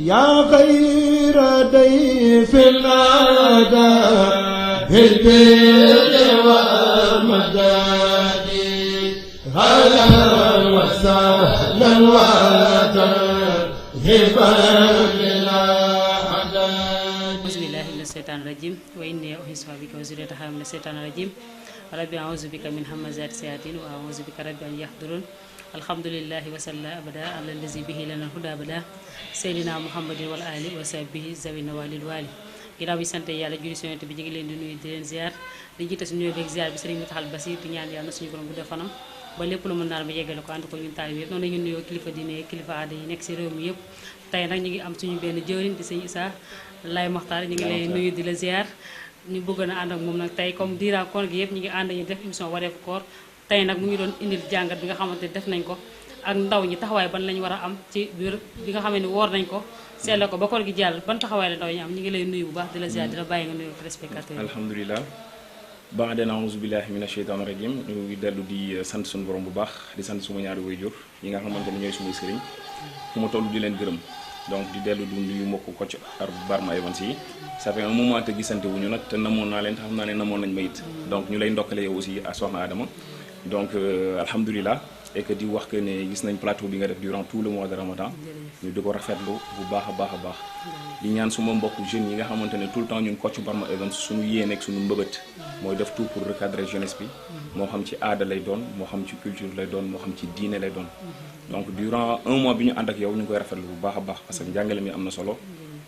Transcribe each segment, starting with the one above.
yaa xayra dayfin ataa bil birri wal madadi ahlan wa sahlan wa tarhiban bilaa adad. Bismillahi mina shaytaani rajim wa inni u'iizuha bika wa zurriyyataha mina shaytaani rajim rabbi a'uuzu bika min hamazaati sayaatiin wa a'uuzu bika rabbi an yahduruun. Alhamdulillahi wa salla abada ala allazi bihi lana huda abada seydina muhammadin wal ali wa sahbihi zawina walil wali. Ginnaaw bi sant yàlla julli ci Yonent bi ñu ngi leen di nuyu di leen ziar di jiite suñu nuyoo beeg ziar bi Sëriñ Mountakha Bassir di ñaan yàlla na suñu borom guddal fanam ba lépp lu mën naar ba yeggale ko ànd ko ñun taalibe yëpp. Noonu la ñu nuyoo kilifa diine kilifa aada yi nekk ci réew mi yëpp. Tey nag ñu ngi am suñu benn jëwriñ di Sëñ Issa Laye Makhtar, ñu ngi lay nuyu di la ziar ñu bëgg na ànd ak moom nag tey comme diira koor gi yëpp ñu ngi ànd ñu def émission wareefu koor. Tey nag mu ngi doon indil jàngat bi nga xamante def nañ ko ak ndaw ñi taxawaay ban lañ war a am ci biir bi nga xam ne woor nañ ko seetle ko ba koor gi jàll ban taxawaay la ndaw ñi am. ñu ngi lay nuyu bu baax di la ziar di la bàyyi nga nuyu téléspectateurs yi. alhamdulilah ba'da a'uuzu billahi mina sheytaani rajim. ñu ngi dellu di sant suñu borom bu baax di sant suma ñaari waajur yi nga xamante ne ñooy sumay sëriñ fu ma toll di leen gërëm. Donc di dellu du nuyu mbokk Kocc Barma Events yi ça fait un moment te gisante wuñu nag te namoon naa leen te xam naa ne namoon nañ ma it. Donc ñu lay ndokkale yow aussi à soxna Adama. Donc alhamdulilah et que di wax que ne gis nañ plateau bi nga def durant tout le mois de Ramadan ñu di ko rafetlu bu baax a baax a baax. di ñaan suma mbokk jeunes yi nga xamante ne tout le temps ñun Kocc Barma Events suñu yéene ak suñu mbëbët mooy def tout pour recadrer jeunesse bi moo xam ci aada lay doon moo xam ci culture lay doon moo xam ci diine lay doon. Donc durant un mois bi ñu ànd ak yow ñu ngi koy rafetlu bu baax a baax parce que njàngale mi am na solo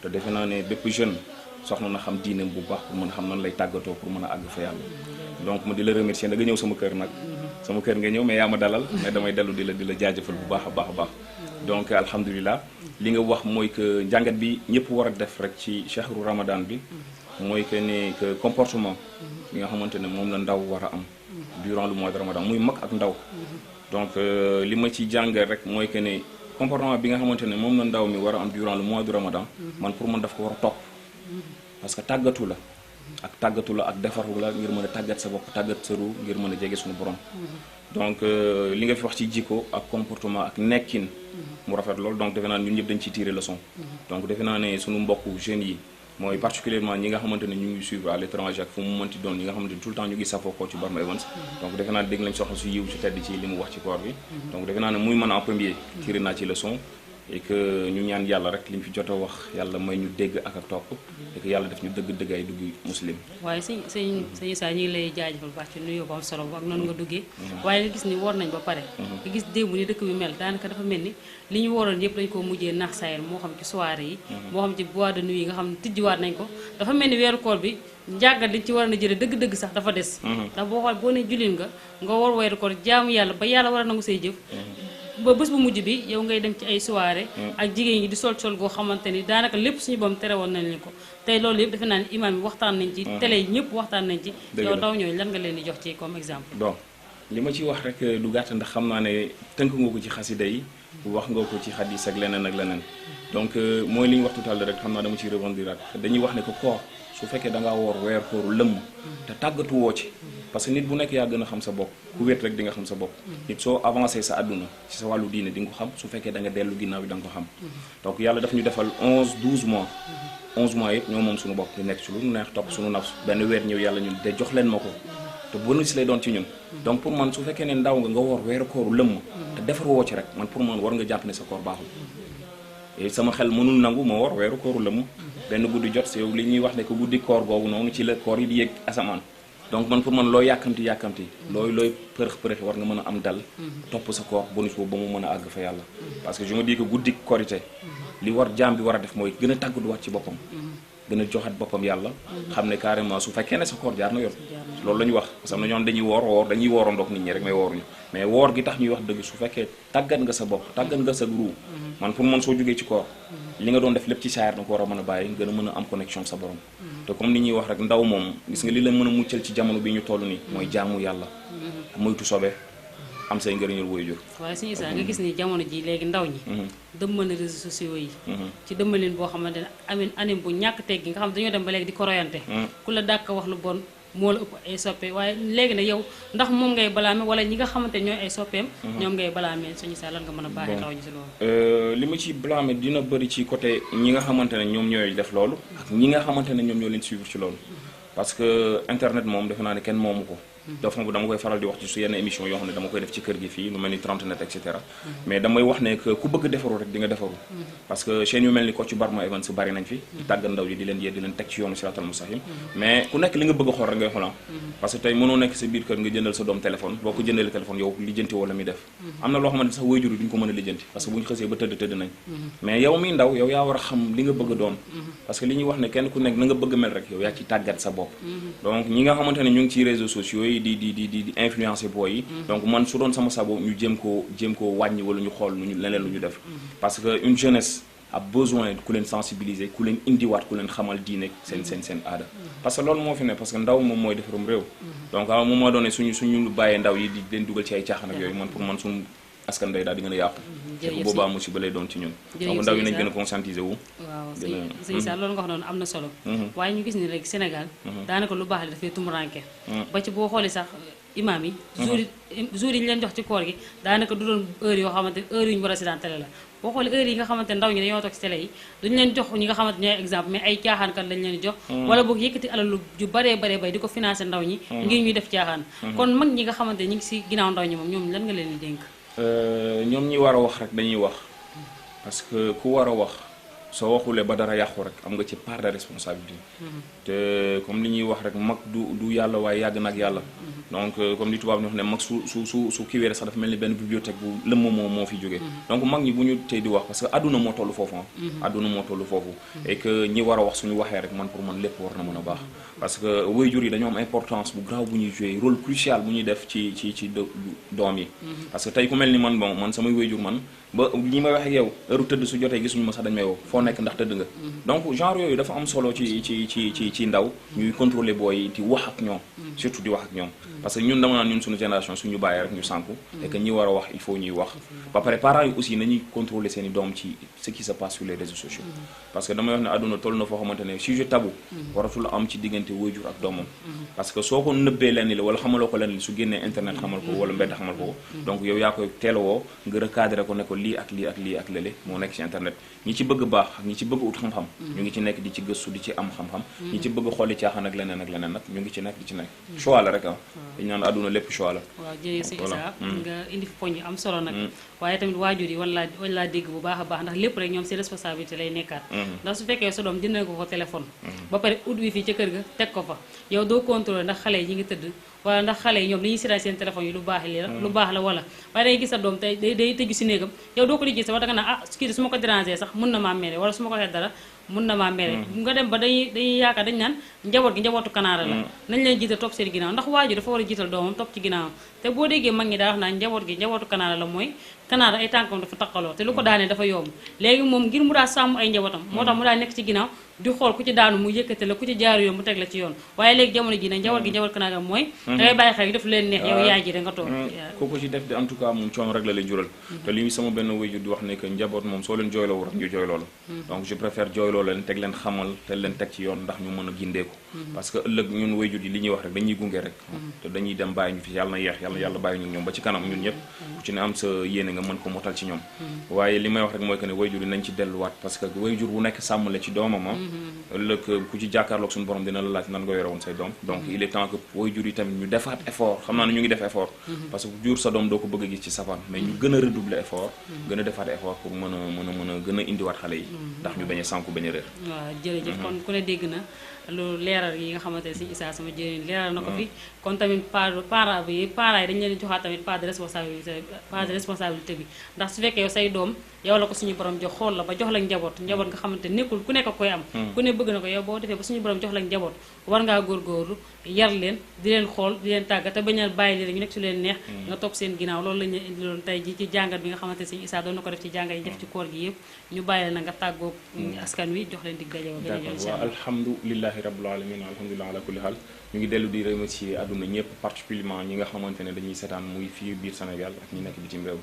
te defe naa ne bépp jeune soxna na xam diineem bu baax pour mën a xam nan lay tàggatoo pour mën a àgg fa yàlla. Donc ma di la remercier da nga ñëw sama kër nag sama kër nga ñëw mais yaa ma dalal mais damay dellu di la jaajëfal bu baax a baax a baax. Donc alhamdulilah li nga wax mooy que njàngat bi ñëpp war a def rek ci chahru ramadan bi mooy que ne que comportement bi nga xamante ne moom la ndaw war a am durant le mois de ramadan muy mag ak ndaw. Donc li ma ci jàngal rek mooy que ne comportement bi nga xamante ne moom la ndaw mi war a am durant le mois de ramadan man pour man daf ko war a topp parce que tàggatu la ak defaru la ngir mën a tàggat sa bopp tàggat sa ru ngir mën a jege suñu borom. Donc li nga fi wax ci jikko ak comportement ak nekkin mu rafet lool donc defe naa ñun ñëpp dañ ciy tirer leçon. Donc defe naa ne suñu mbokku jeunes yi mooy particulièrement ñi nga xamante ne ñu ngi suivre à l'étranger ak fu mu mënti doon ñi nga xamante ne tout le temps ñu ngi safoo Kocc Barma Events. Donc defe naa ne dégg nañ soxna su yiw su tedd ci li mu wax ci koor bi. Donc defe naa ne muy mën en premier tirer naa ci leçon et que ñu ñaan yàlla rek li ñu fi jot a wax yàlla may ñu dégg ak topp et que yàlla def ñu dëgg ay dugg muslim. waaye sëñ Issa ñu ngi lay jaajëfal baax ci nuyoo bu am solo ak noonu nga duggee. waaye nga gis ni woor nañ ba pare. nga gis démb ni dëkk bi mel daanaka dafa mel ni li ñu wooroon yëpp dañ koo mujjee naax saayal moo xam ci soirée yi. moo xam ci boîte de nuit yi nga xam ne tijjiwaat nañ ko dafa mel ni weeru koor bi njàngat liñ ci war a jëlee dëgg-dëgg sax dafa des. ndax boo xool boo ne jullit nga woor weeru koor jaamu yàlla ba yàlla war a nangu say jëf ba bés bu mujj bi yow ngay dem ci ay soirée ak jigéen ñi di sol goo xamante ni daanaka lépp suñu boom tere woon nañ leen ko tey loolu yëpp defe naa ne imaam yi waxtaan nañ ci télé yi ñëpp waxtaan nañ ci yow ndaw ñooñu lan nga leen di jox ci comme exemple. donc li ma ci wax rek du gàtt ndax xam naa ne tënk nga ko ci xasida yi wax nga ko ci xadis ak leneen donc mooy li ñu wax tout à l'heure rek xam naa dama ciy rebondir ak dañuy wax ne que koor su fekkee da ngaa woor weer kooru lëmm te tàggatu woo ci parce que nit bu nekk yaa gën a xam sa bopp ku wéet rek di nga xam sa bopp nit soo avancé sa àdduna ci sa wàllu diine di nga ko xam su fekkee da nga dellu ginnaaw yi da nga ko xam. Donc yàlla daf ñu defal 11 mois yëpp ñoo moom suñu bopp di nekk ci lu neex topp suñu nafs benn weer ñëw yàlla ñun de jox leen ma ko te bonus lay doon ci ñun. Donc pour man su fekkee ne ndaw nga woor weeru kooru lëmm te defar woo ci rek man pour man war nga jàpp ne sa koor baaxul et sama xel mënul nangu ma woor weeru kooru lëmm benn guddi jot si yow li ñuy wax ne ko guddi koor googu noonu ci la koor yi di yéeg asamaan. Donc man pour man looy yàkkamti looy përëx war nga mën a am dal topp sa koor bonus boobu ba mu mën a àgg fa yàlla parce que je me dis que guddi korité li war jaam bi war a def mooy gën a tàggatuwaat ci boppam gën a joxat boppam yàlla xam ne carrément su fekkee ne sa koor jaar na yoon loolu la ñu wax parce que am na ñoom dañuy dañuy woorandoog nit ñi rek mais wooruñu mais woor gi tax ñuy wax dëgg su fekkee tàggat nga sa bopp tàggat nga sa ruu man pour man soo jógee ci koor li nga doon def lépp ci saayar da ko war a mën a bàyyi gën a mën a am connexion sa borom te comme ni ñuy wax rek ndaw moom gis nga li la mën a muccal ci jamono bi ñu toll nii mooy jaamu yàlla moytu sobe am say ngëriñul waajur. waaye Sëñ Issa nga gis ni jamono ji léegi ndaw ñi dëmmal na réseaux sociaux yi ci dëmmalin boo xamante ne anim bu ñàkk teggi nga xam dañoo dem ba léegi di ko royante ku la dàkk wax lu bon moo la ëpp ay soppe waaye léegi nag yow ndax moom ngay balaame wala ñi nga xamante ñooy ay soppeem ñoom ngay balaame suñu saa lan nga mën a baaxee ndaw ñi si loolu li ma ci blâmer dina bëri ci côté ñi nga xamante ne ñoom ñooy def loolu ak ñi nga xamante ne ñoom ñoo leen suivre ci loolu parce que internet moom defe naa ne kenn moomu ko dafa dama koy faral di wax ci su yenn émission yoo xam ne dama koy def ci kër gi fii lu mel ni 30 net et cetera mais damay wax ne que ku bëgg defaru rek di nga defaru parce que chaîne yu mel ni Kocc Barma Events bari nañ fi di tàggat ndaw yi di leen yee di leen teg ci yoonu siratal mustaqim mais ku nekk li nga bëgg a xool rek ngay xoola parce que tey mënoo nekk sa biir kër nga jëndal sa doom téléphone boo ko jëndalee téléphone yow lijjanti wala mi def am na loo xamante sax waajur yi duñ ko mën a lijjanti parce que bu ñu xësee ba tëdd nañ mais yow mi ndaw yow yaa war a xam li nga bëgg a doon parce que li ñuy wax ne kenn ku nekk na nga bëgg mel rek yow yaa ci tàggat sa bopp donc ñi nga xamante ne ñu ngi ci réseaux sociaux yi di influencer booy yi donc man su doon sama sabo ñu jéem koo wàññi wala ñu xool lu ñu leneen lu ñu def parce que une jeunesse a besoin ku leen sensibiliser ku leen indiwaat ku leen xamal diine seen aada parce que loolu moo fi ne parce que ndaw moom mooy defarum réew donc à un moment donné suñu bàyyee ndaw yi di leen dugal ci ay caaxaan ak yooyu man pour man suñu askan day daal di gën a yàqu te bu boobaa musiba lay doon ci ñun donc ndaw yi nañ gën a conscientiser wu waaw sëñ Sa loolu nga wax noonu am na solo waaye ñu gis ni rek Sénégal daanaka lu baax li dafay tumuranke ba ci boo xoolee sax imaam yi jour yi ñu leen jox ci koor gi daanaka du doon heure yoo xamante heure yu ñu war a seetaan télé la boo xoolee heure yi nga xamante ndaw ñi dañoo toog ci télé yi duñu leen jox ñi nga xamante ñooy exemple mais ay caaxaankat lañ leen jox wala boog yëkkati alal ju baree bay di ko financé ndaw ñi ngir ñuy def caaxaan kon mag ñi nga xamante ñi ngi si ginnaaw ndaw ñi moom ñoom lan nga leen di dénk ñoom ñi war a wax rek dañuy wax parce que ku war a wax soo waxulee ba dara yàqu rek am nga ci part de responsabilité te comme li ñuy wax rek mag du yàlla waaye yàgg na ak yàlla donc comme li tubaab ñu wax ne mag su kiiwee sax dafa mel ni benn bibliothèque bu lëmm moo fi jógee donc mag ñi bu ñu tey di wax parce que adduna moo toll foofu adduna moo toll foofu et que ñi war a wax suñu waxee rek man pour man lépp war na mën a baax parce que waajur yi dañoo am importance bu grave bu ñuy jouer rôle crucial bu ñuy def ci doom yi parce que tey ku mel ni man bon man samay waajur man ba ñi may wax ak yow heure tëdd su jotee gisuñu ma sax dañ may woo foo nekk ndax tëdd nga donc genre yooyu dafa am solo ci ndaw ñuy contrôler booy di wax ak ñoom surtout di wax ak ñoom parce que ñun dama naan ñun suñu génération suñu bàyyee rek ñu sànku et que ñi war a wax il faut ñuy wax ba pare parents yi aussi nañuy contrôler seen i doom ci ce qui se passe sur les réseaux sociaux parce que damay wax ne àdduna toll na foo xamante ne sujet tabou waratul am ci diggante waajur ak doomam parce que soo ko nëbbee lenn la wala xamaloo ko lenn li su génnee internet xamal ko wala mbedd xamal ko donc yow yaa koy teelawoo nga recadré ko ne ko lii ak lii ak lii ak lële moo nekk ci internet ñi ci bëgg baax ak ñi ci bëgg ut xam-xam ñu ngi ci nekk di ci gëstu di ci am xam-xam ñi ci bëgg xooli caaxaan ak leneen nag ñu ngi ci nekk di ci nekk choix la rek dañu naan àdduna lépp choix la waaw jërëjëf sëñ Issa nga indi fi poñ yu am solo nag waaye tamit waajur yi wañ laa dégg bu baax a baax ndax lépp rek ñoom seen responsabilité lay nekkaat ndax su fekkee sa doom jëndal ko téléphone ba pare ut wi fii ca kër ga teg ko fa yow doo contrôler ndax xale yi ñi ngi tëdd wala ndax xale yi ñoom dañuy siraay seen téléphone yi lu baax la wala waaye dangay gis sa doom tey day tëju si néegam yow doo ko liggéey sax wax da nga naan kii de su ma ko déranger sax mën na maa mere wala su ma ko waxee dara mën na maa mere nga dem ba dañuy yaakaar dañu naan njaboot gi njabootu kanaara la nañ leen jiital topp seen ginnaaw ndax waajur dafa war a jiital doomam topp ci ginnaawam te boo déggee mag ñi daa wax naan njaboot gi njabootu kanaara la mooy kanaara ay tànkam dafa taqaloo te lu ko daanee dafa yomb léegi moom ngir mu daa sàmm ay njabootam moo tax mu daa nekk ci ginnaaw di xool ku ci daanu mu yëkkate la ku ci jaaru yoon mu teg la ci yoon waaye léegi jamono ji nag njaboot gi njaboot kanaara mooy dangay bàyyi xel def leen neex yow yaay ji da nga toog kooku ci def de en tout cas moom coono rek la lay jural te li sama benn waajur di wax ne que njaboot moom soo leen jooyloo rek ñu jooyloo la donc je préfère jooyloo leen teg leen xamal te leen teg ci yoon ndax ñu mën a gindeeku parce que ëllëg ñun waajur yi li ñuy wax rek dañuy gunge rek te dañuy dem bàyyi ñu fi yàlla na yeex yàlla bàyyi ñu ñoom ba ci kanam ñun ñëpp ku ci ne am sa yéene nga mën ko motal ci ñoom waaye li may wax rek mooy que ne waajur yi nañ ci delluwaat parce que waajur bu nekk sàmm la ci doomam ëllëg ku ci jàkkaarloog suñu borom dina la laaj nan nga yore woon say doom donc il est temps que waajur yi tamit ñu defaat effort xam naa ne ñu ngi def effort parce que jur sa doom doo ko bëgg a gis ci safaan mais ñu gën a redoubler effort gën a defaat effort pour mën a gën a indiwaat xale yi ndax ñu bañ a sànku bañ a réer waaw jërëjëf kon ku ne dégg na lu leeral yi nga xamante ne sëñ Issa sama jëriñ leeral na ko fi kon tamit parents yi dañu leen joxaat tamit part de responsabilité bi ndax su fekkee yow say doom yow la ko suñu borom jox xool la ba jox la njaboot nga xamante nekkul ku nekk koy am ku ne bëgg na ko yow boo defee ba suñu borom jox la njaboot war ngaa góorgóorlu yar leen di leen xool di leen tàggat te bañ a bàyyi leen ñu nekk su leen neex nga topp seen ginnaaw loolu lañu indi loon tey ji ci jàngat bi nga xamante ne sëñ Issa doon na ko def ci jàngat yi def ci koor gi yëpp ñu bàyyi la na nga tàggoog askan wi mi jox leen dig daje ba beneen yoon d'accord waaw alhamdulilahi rabbil alamin alhamdulilah ala kulli xaal ñu ngi dellu di remercier àdduna ñëpp particulièrement ñi nga xamante ne dañuy seetaan muy fii biir Sénégal ak ñi nekk bitim réew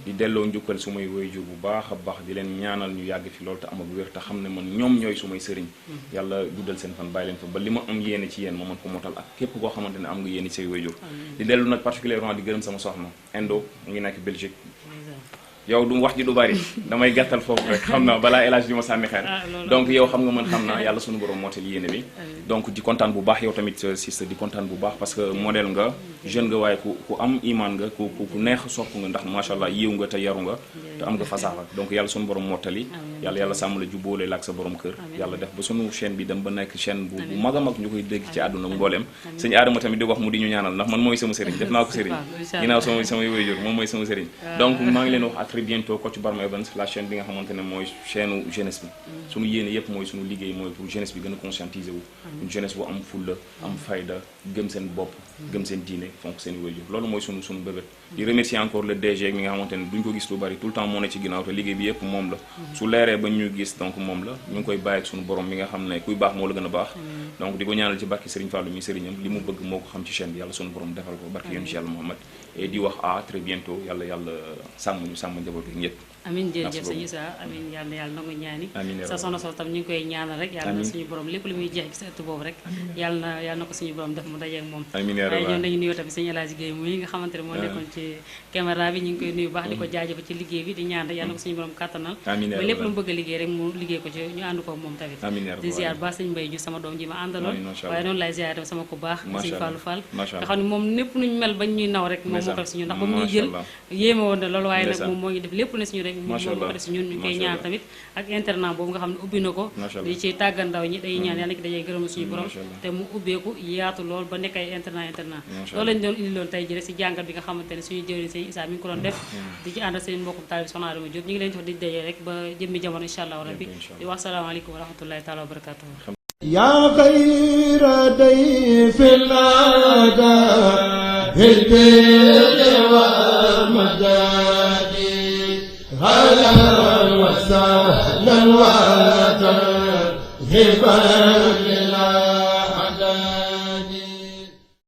di delloo njukkal su may waajur bu baax a baax di leen ñaanal ñu yàgg fi loolu te am ak wér te xam ne man ñoom ñooy su may sëriñ yàlla guddal seen fan bàyyi leen fa ba li ma am yéene ci yéen ma mën ko motal ak képp koo xamante ne am nga yéene ci say waajur di dellu nag particulièrement di gërëm sama soxna Indo mu ngi nekk Belgique yow du wax ji du bari damay gàttal foofu rek xam naa balaa élage bi ma sànni xeer donc yow xam nga man xam naa yàlla suñu borom mootal yéene bi donc di kontaan bu baax yow tamit sister di kontaan bu baax parce que modèle nga jeune nga waaye ku am iman nga ku neex sopp nga ndax macha allah yiw nga te yaru nga te am nga fasaaxa donc yàlla suñu borom mottali yàlla sàmm la jubóole la ak sa borom kër yàlla def ba suñu chaîne bi dem ba nekk chaîne bu mag a mag ñu koy dégg ci àdduna mbooleem sëñ Adama tamit di wax mu di ñu ñaanal ndax man mooy sama sëriñ def naa ko sëriñ ginnaaw samay waajur moom mooy sama sëriñ donc maa ngi leen wax à très bientôt Kocc Barma Events la chaîne bi nga xamante ne mooy chaîne jeunesse bi suñu yéene yëpp mooy suñu liggéey mooy pour jeunesse bi gën a conscientiser wu une jeunesse bu am fulla am fayda gëm seen bopp gëm seen diine fonk seen waajur loolu mooy suñu bébét di remercier encore le DG mi nga xamante ne duñ ko gis lu bari tout le temps moo ne ci ginnaaw te liggéey bi yëpp moom la su leeree ba ñu gis donc moom la ñu ngi koy bàyyi ak suñu borom mi nga xam ne kuy baax moo la gën a baax donc di ko ñaanal ci barki Serigne Fallou mi sëriñam li mu bëgg moo ko xam ci chaîne bi yàlla suñu borom defal ko barki yoon ci yàlla Muhammad et di wax à très bientôt yàlla sàmm njaboot gi ñëpp amin jërëjëf sëñ Issa amin yàlla na yàlla nangu ñaani sa soxna sol tam ñu ngi koy ñaanal rek yàlla na suñu borom lépp lu muy jeex ci sa ëtt boobu rek yàlla na ko suñu borom def mu dajeek moom waaye ñoom dañu nuyoo tamit sëñ El Hadji Guèye muy nga xamante ne moo nekkoon ci caméra bi ñu ngi koy nuyu baax di ko jaajëfal ci liggéey bi di ñaan rek yàlla na ko suñu borom kàttanal ba lépp lu mu bëgg a liggéey rek mu liggéey ko ci ñu ànd ko moom tamit di ziar baax sëñ Mbaye ju sama doom ji ma àndaloon waaye noonu laay ziar tamit sama ko baax sëñ Fallou Fall nga xam ne moom lépp nuñ mel bañ ñuy naw rek moom moo ko def suñu ndax ba mu ñuy jël yéeme woon na loolu waaye nag moom moo ngi def lépp ne suñu rek moom moo ko def ñun ñu koy ñaan tamit ak internat boobu nga xam ne ubbi na ko di ci tàggat ndaw ñi day ñaan yàlla ki dajee gërëm suñu borom te mu ubbeeku yaatu lool ba nekk ay internat loolu lañ doon indi loon tey ji rek si jàngat bi nga xamante ne suñu jëwriñ sëñ Issa mi ngi ko doon def di ci ànd ak seen mbokkum taalibe soxna Adama Diop ñu ngi leen jox di dajee rek ba jëmmi jamono incha allah rabbi di wax salaamaaleykum wa rahmatullahi taala wa barakatuh يا خير ضيف الأدى بالبر والمداد هلا وسهلا وترحبا